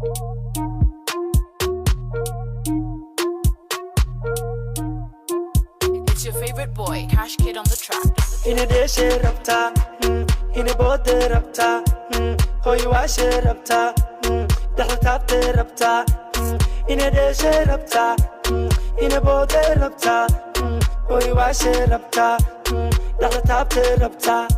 It's your favorite boy, Cash Kid on the track. Ina deshe rabta, ina bode rabta, hoy washe rabta, dahl tapte rabta, ina deshe rabta, ina bode rabta, hoy washe rabta, dahl tapte rabta.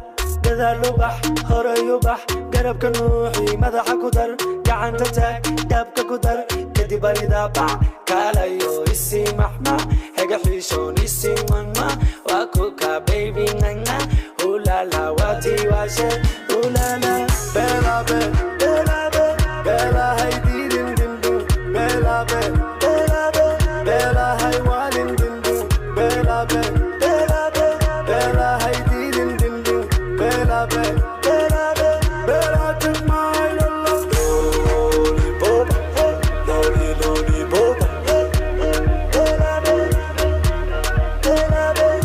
Dada lubax, hore yubax, garabka nuuxi, madaxa ku dar, gacanta taag, daabka ku dar, kadib arida bac, kaalayo isi maxma, hega xiishoon isi manma, waa kuka baby nanga, ulala wati washe, ulala, bela be, bela be, bela hay didin dindu, bela be, bela be, bela hay walin dindu, bela be, bela be, bela hay didin dindu, bela be, bela be, bela take my love, lollipop, lollipop, bela be, bela be,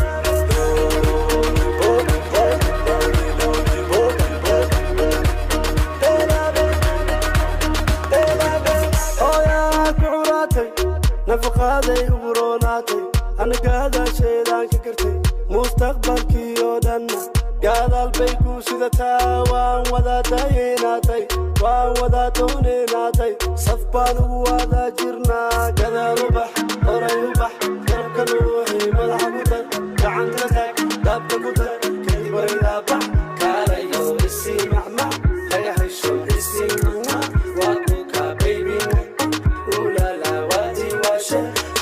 nafaqaday ugu roonaatay anigaada sheedaan ka kartay mustaqbalkii oo dhanna gaadaal bay ku sidataa waan wada daynaatay waan wada doonaynaatay saf baan ugu wada jirnaa gadaal ubax horay ubax garabka nuuxi madaxa ku dar gacanta taag daabka ku dar kadib waraydaa bax kaalayo isi macmac haga xisho isi macmac waa kuka baby ulala wati washe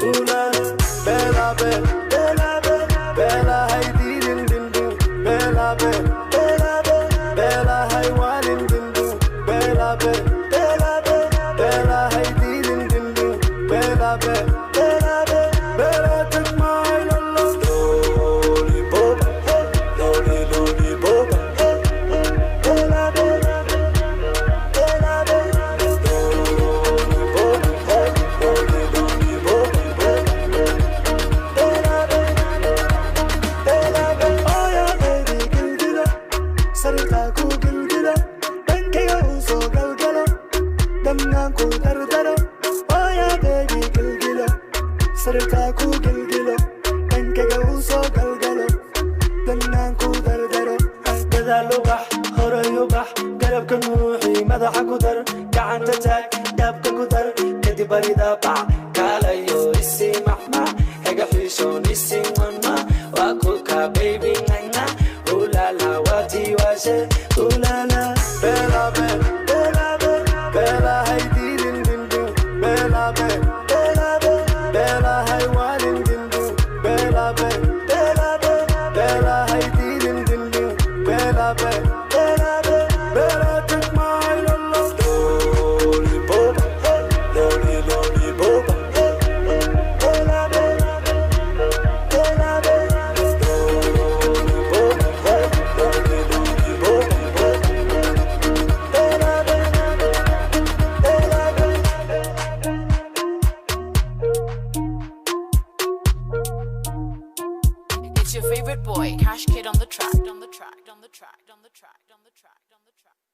ulala bela be bela be bela hay didin dindu bela be bela be bela hay walin dindu bela be bela be bela hay didin dindu bela be bela be bela take my love lollipop lollipop bela be bela be garabka nuuxi madaxa ku dar gacanta taag daabka ku dar kadib arida bac kaalayo isi maxma hega xiishoon isi manma waa kuka baby nanga ulala wati washe ulala bela be bela be bela hay didin dindu bela be bela be bela hay walin dindu bela be bela be bela hay didin dindu bela be bela be bela take my love lollipop lollipop bela be bela be lollipop lollipop bela be bela be. It's your favorite boy, Cash Kid on the track, on the track, on the track, on the track, on the track, on the track.